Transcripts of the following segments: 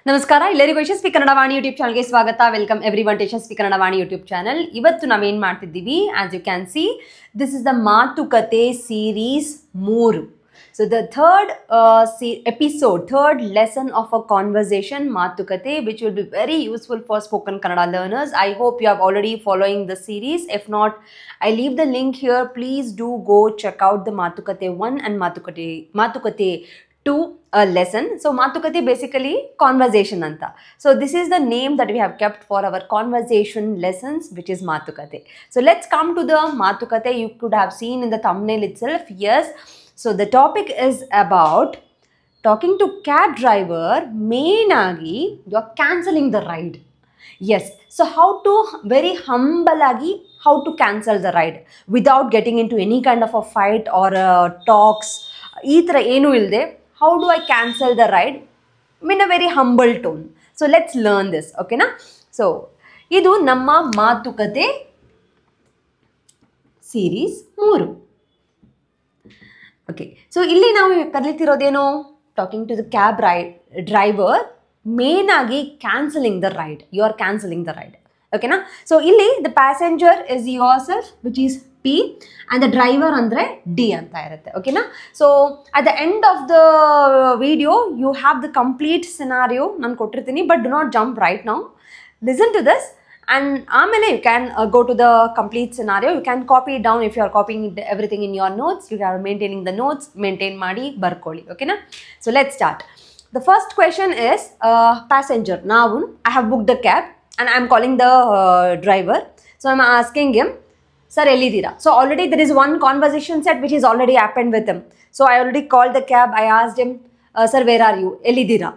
ನಮಸ್ಕಾರ ಎಲ್ಲರಿಗೂ ಯಶಸ್ವಿ ಕನ್ನಡ ವಾಣಿ ಯೂಟ್ಯೂಬ್ ಚಾನಲ್ಗೆ ಸ್ವಾಗತ. Welcome everyone to Yashasvi Kannada Vani YouTube channel. ಇವತ್ತು ನಾವೇನು ಮಾಡ್ತಿದ್ದೀವಿ, as you can see, this is the ಮಾತುಕತೆ series 3. So the third episode, third lesson of a conversation, Matukate, which will be very useful for spoken Kannada learners. I hope you are already following the series. If not, I leave the link here. Please do go check out the Matukate 1 and Matukate 2 lesson. So Matukate basically conversation anta. So this is the name that we have kept for our conversation lessons, which is Matukate. So let's come to the Matukate. You could have seen in the thumbnail itself. Yes. So the topic is about talking to cab driver. Main agi you're cancelling the ride. Yes. So how to very humble agi how to cancel the ride without getting into any kind of a fight or talks. Ee thara enu ilde how do I cancel the ride in a very humble tone. So let's learn this. Okay na? So idu namma Matukate series 3. Okay, so ಇಲ್ಲಿ ನಾವು ಕಲಿತಿರೋದೇನು, talking to the cab driver, main ಆಗಿ cancelling the ride. You are cancelling the ride. ಓಕೆನಾ? So ಇಲ್ಲಿ the passenger is yourself, which is P, and the driver ಅಂದರೆ D ಅಂತ ಇರುತ್ತೆ. ಓಕೆನಾ? So at the end of the video you have the complete scenario ನಾನು ಕೊಟ್ಟಿರ್ತೀನಿ, but do not jump right now. Listen to this. And amele you can go to the complete scenario. You can copy it down if you are copying everything in your notes. You are maintaining the notes, maintain ಮಾಡಿ ಬರ್ಕೊಳ್ಳಿ. Okay na? So let's start. The first question is passenger. Now I have booked the cab and I am calling the driver. So I am asking him, sir ellidira. So already there is one conversation set which is already happened with him. So I already called the cab. I asked him, sir where are you? Ellidira.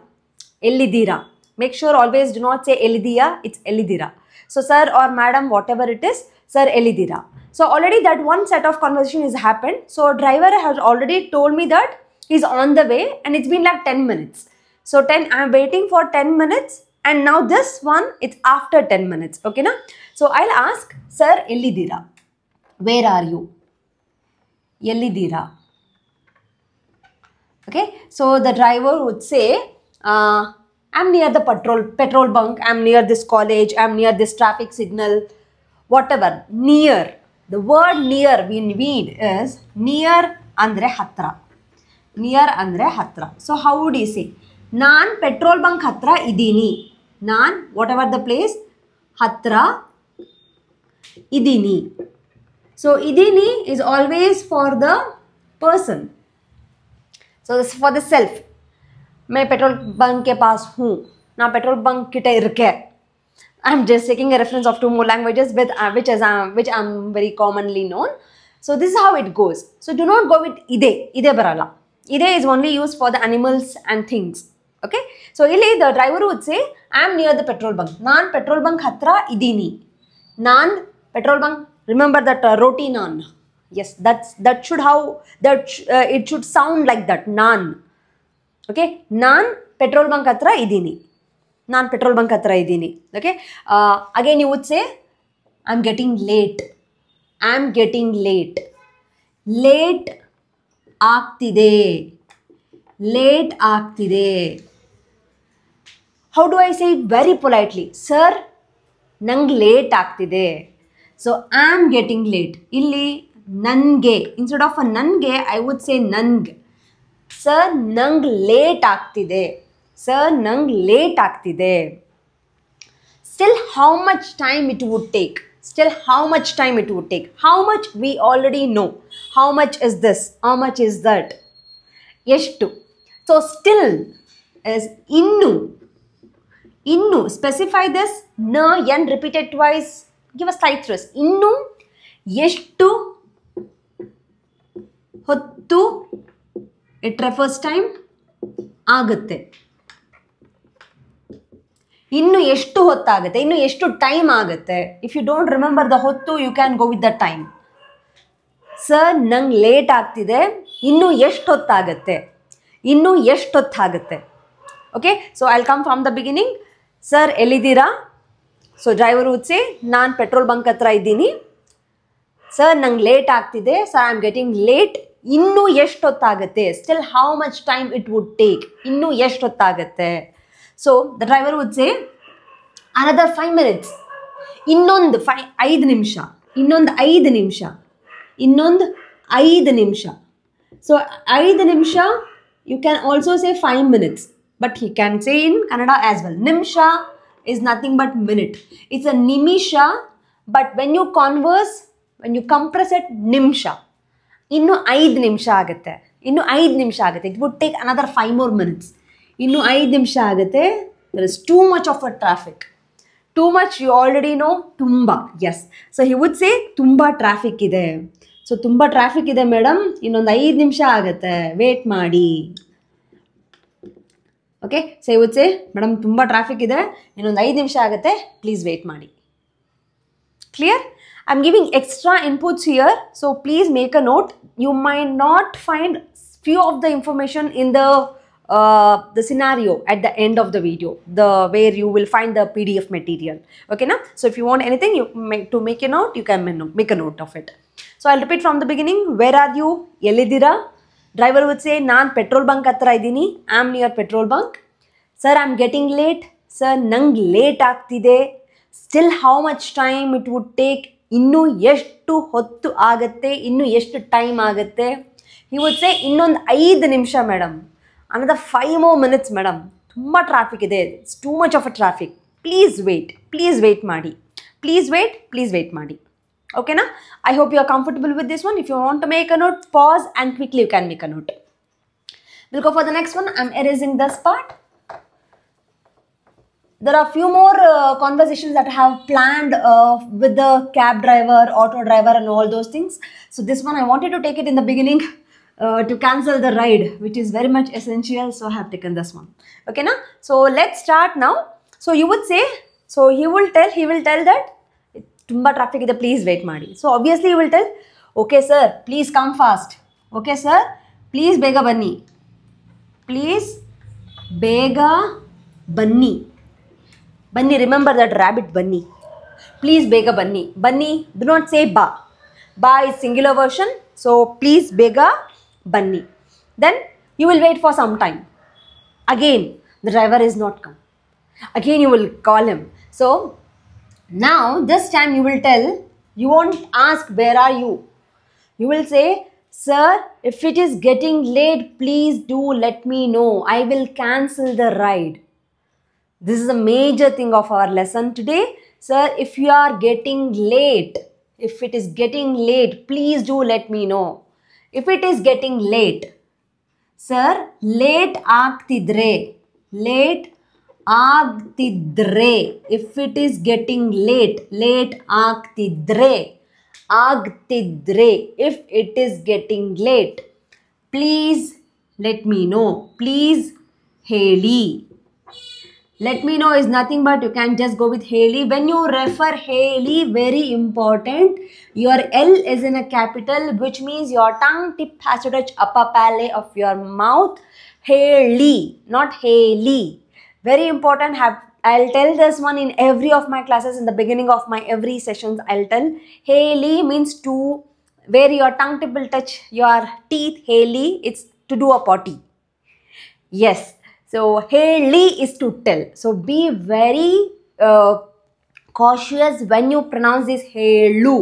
Ellidira. Make sure always do not say ellidiya, it's ellidira. So sir or madam, whatever it is, sir ellidira. So already that one set of conversation has happened. So driver has already told me that he's on the way and it's been like 10 minutes. So I am waiting for 10 minutes and now this one, it's after 10 minutes. Okay na? So I'll ask, sir ellidira. Where are you? Ellidira. Okay. So the driver would say, I'm near the petrol bunk, I'm near this college, I'm near this traffic signal, whatever. Near. The word near we need is near andre hatra. Near andre hatra. So how would you say? Naan petrol bunk hatra idini. Naan, whatever the place, hatra idini. So idini is always for the person. So this is for the self. मैं petrol bunk के पास हूँ ना, petrol bunk किटे इरके. I am just taking a reference of 2 more languages with which I'm very commonly known. So this is how it goes. So do not go with ide barala. Ide is only used for the animals and things. Okay. So illi the driver would say, I am near the petrol bunk. Naan petrol bunk hatra idini. Naan petrol bunk. Remember that roti naan. Yes, it should sound like that. Naan. Okay, naan petrol bunk hatra idini. Naan petrol bunk hatra idini. Okay, again you would say, I'm getting late. I'm getting late. Late ಆಗ್ತಿದೆ. Late ಆಗ್ತಿದೆ. How do I say it very politely? Sir, ನಂಗೆ late ಆಗ್ತಿದೆ. So I'm getting late. ಇಲ್ಲಿ ನನ್ಗೆ, instead of a ನನ್ಗೆ, I would say ನನ್ಗೆ. Sir, ನಂಗ್ late ಆಗ್ತಿದೆ. Sir, ನಂಗ್ ಲೇಟ್ ಆಗ್ತಿದೆ. Still, how much time it would take? Still, how much time it would take? How much we already know. How much is this? How much is that? ಎಷ್ಟು. So, still is innu. Innu. Specify this. Na, yan repeated twice. Give a slight stress. Innu, ಎಷ್ಟು, ಹೊತ್ತು, it refers time, ಆಗುತ್ತೆ. ಇನ್ನು ಎಷ್ಟು ಹೊತ್ತಾಗುತ್ತೆ, ಇನ್ನು ಎಷ್ಟು time ಆಗುತ್ತೆ. If you don't remember the ಹೊತ್ತು, you can go with the time. Sir ನಂಗೆ ಲೇಟ್ ಆಗ್ತಿದೆ, ಇನ್ನು ಎಷ್ಟು ಹೊತ್ತಾಗುತ್ತೆ, ಇನ್ನು ಎಷ್ಟು ಹೊತ್ತಾಗುತ್ತೆ. Okay, so I will come from the beginning. Sir ಎಲ್ಲಿದ್ದೀರಾ? ಸೊ ಡ್ರೈವರ್ ವುಡ್ ಸೇ, ನಾನು ಪೆಟ್ರೋಲ್ ಬಂಕ್ ಹತ್ರ ಇದ್ದೀನಿ. ಸರ್ ನಂಗೆ ಲೇಟ್ ಆಗ್ತಿದೆ. Sir I am getting late. ಇನ್ನೂ ಎಷ್ಟೊತ್ತಾಗುತ್ತೆ, still how much time it would take, ಇನ್ನೂ ಎಷ್ಟೊತ್ತಾಗುತ್ತೆ. So the driver would say another 5 minutes. ಇನ್ನೊಂದು 5 ನಿಮಿಷ, ಇನ್ನೊಂದು 5 ನಿಮಿಷ, ಇನ್ನೊಂದು 5 ನಿಮಿಷ. So 5 ನಿಮಿಷ, you can also say 5 minutes, but he can say in Kannada as well. Nimsha is nothing but minute. It's a nimisha, but when you converse, when you compress it, nimsha. ಇನ್ನು 5 ನಿಮಿಷ ಆಗುತ್ತೆ, ಇನ್ನು 5 ನಿಮಿಷ ಆಗುತ್ತೆ. It would take another 5 more minutes. ಇನ್ನು 5 ನಿಮಿಷ ಆಗುತ್ತೆ. There is too much of a traffic. Too much, you already know, ತುಂಬ. Yes. So he would say ತುಂಬ ಟ್ರಾಫಿಕ್ ಇದೆ. ಸೊ ತುಂಬ ಟ್ರಾಫಿಕ್ ಇದೆ ಮೇಡಮ್, ಇನ್ನೊಂದು 5 ನಿಮಿಷ ಆಗುತ್ತೆ, ವೇಟ್ ಮಾಡಿ. Okay, so he would say madam ತುಂಬ ಟ್ರಾಫಿಕ್ ಇದೆ, ಇನ್ನೊಂದು 5 ನಿಮಿಷ ಆಗುತ್ತೆ, ಪ್ಲೀಸ್ ವೇಟ್ ಮಾಡಿ. Clear? I'm giving extra inputs here, so please make a note. You might not find few of the information in the scenario at the end of the video, where you will find the PDF material. Okay, na? So if you want anything, to make a note, you can make a note of it. So I'll repeat from the beginning. Where are you? Yelidira. Driver would say, Naan petrol bunk hatra idini. I'm near petrol bunk. Sir, I'm getting late. Sir, nang late ಆಗ್ತಿದೆ. Still how much time it would take? ಇನ್ನು ಎಷ್ಟು ಹೊತ್ತು ಆಗುತ್ತೆ, ಇನ್ನು ಎಷ್ಟು time ಆಗುತ್ತೆ? He would say ಇನ್ನೊಂದು 5 ನಿಮಿಷ madam, another 5 more minutes madam, ತುಂಬ ಟ್ರಾಫಿಕ್ ಇದೆ, it's too much of a traffic, please wait ಮಾಡಿ, ಪ್ಲೀಸ್ ವೇಟ್ ಮಾಡಿ. ಓಕೆನಾ? I hope you are comfortable with this one. If you want to make a note, pause and quickly you can make a note. Will go for the next one. I am erasing this part. There are few more conversations that I have planned with the cab driver, auto driver and all those things. So this one I wanted to take it in the beginning to cancel the ride, which is very much essential. So I have taken this one. Okay, na? So let's start now. So you would say, so he will tell that tumba traffic ide, please wait ಮಾಡಿ. So obviously he will tell, okay sir, please come fast. Okay sir, please ಬೇಗ ಬನ್ನಿ. Please ಬೇಗ ಬನ್ನಿ. Bunny, remember that rabbit bunny. Please bega bunny. Bunny, do not say ba. Ba is singular version. So please bega bunny. Then you will wait for some time. Again, the driver is not come. Again you will call him. So now this time you will tell, you won't ask where are you. You will say, sir, if it is getting late, please do let me know. I will cancel the ride. This is a major thing of our lesson today. Sir, if you are getting late, if it is getting late, please do let me know. If it is getting late, sir, late ಆಗ್ತಿದ್ರೆ, if it is getting late ಆಗ್ತಿದ್ರೆ, if it is getting late, please let me know. Please ಹೇಳಿ. Let me know is nothing but you can just go with Haley. When you refer Haley, very important, your L is in a capital, which means your tongue tip has to touch upper palate of your mouth. Haley, not Haley. Very important. I'll tell this one in every of my classes. In the beginning of my every sessions, I'll tell Haley means to, where your tongue tip will touch your teeth. Haley, it's to do a potty. Yes. So Haley is to tell. So be very cautious when you pronounce this Helu.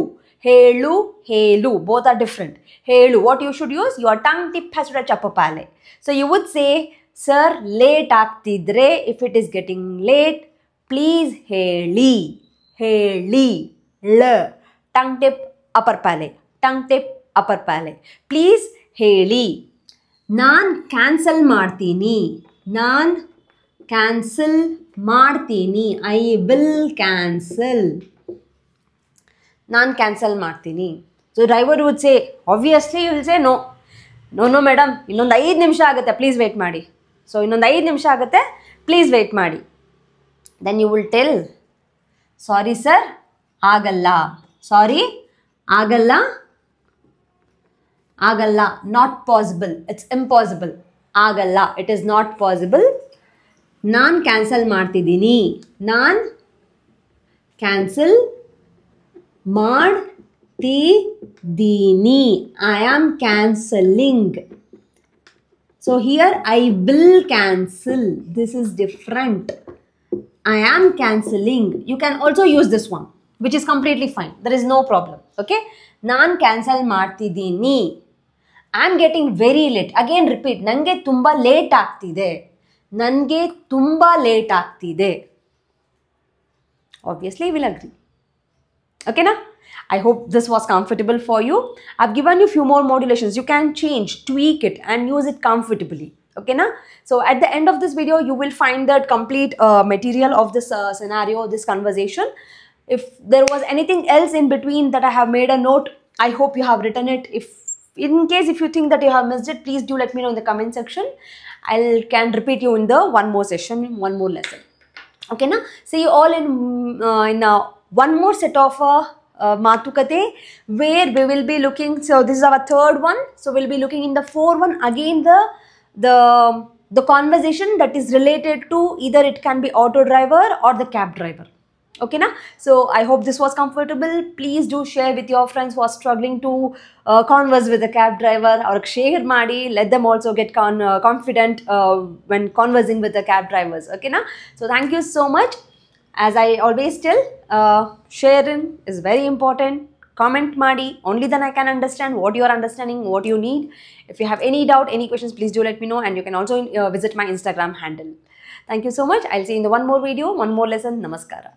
Both are different. Helu. What you should use? Your tongue tip has to touch upper palate. So you would say, sir, late ಆಗ್ತಿದ್ರೆ. If it is getting late, please ಹೇಳಿ. Tongue tip upper palate. Please ಹೇಳಿ. ನಾನು cancel ಮಾಡ್ತೀನಿ. I will cancel. ನಾನು cancel ಮಾಡ್ತೀನಿ. So driver would say, obviously you will say no madam, ಇನ್ನೊಂದು 5 ನಿಮಿಷ ಆಗುತ್ತೆ, ಪ್ಲೀಸ್ ವೇಟ್ ಮಾಡಿ. ಸೊ ಇನ್ನೊಂದು 5 ನಿಮಿಷ ಆಗುತ್ತೆ, ಪ್ಲೀಸ್ ವೇಟ್ ಮಾಡಿ. Then you will tell, sorry sir, ಆಗಲ್ಲ. Not possible. It's impossible. ಆಗಲ್ಲ. It is not possible. ನಾನು ಕ್ಯಾನ್ಸಲ್ ಮಾಡ್ತಿದ್ದೀನಿ. I am cancelling. So here I will cancel. This is different. I am cancelling. You can also use this one, which is completely fine. There is no problem. Okay? Naan cancel ಮಾಡ್ತಿದ್ದೀನಿ. I am getting very late. Again repeat. Nange tumba late ಆಗ್ತಿದೆ. Nange tumba late ಆಗ್ತಿದೆ. Obviously, you will agree. Okay, na? I hope this was comfortable for you. I've given you few more modulations. You can change, tweak it and use it comfortably. Okay, na? So at the end of this video, you will find that complete material of this scenario, this conversation. If there was anything else in between that I have made a note, I hope you have written it. In case if you think that you have missed it, please do let me know in the comment section. I can repeat you in the one more session, one more lesson. Okay, na? See you all in one more set of Matukate, where we will be looking. So this is our third one. So we'll be looking in the fourth one again, the conversation that is related to either it can be auto driver or the cab driver. Okay, na? So I hope this was comfortable. Please do share with your friends who are struggling to converse with the cab driver, or share madi. Let them also get confident when conversing with the cab drivers. Okay, na? So thank you so much. As I always tell, sharing is very important. Comment madi. Only then I can understand what you are understanding, what you need. If you have any doubt, any questions, please do let me know. And you can also visit my Instagram handle. Thank you so much. I'll see you in the one more video, one more lesson. Namaskara.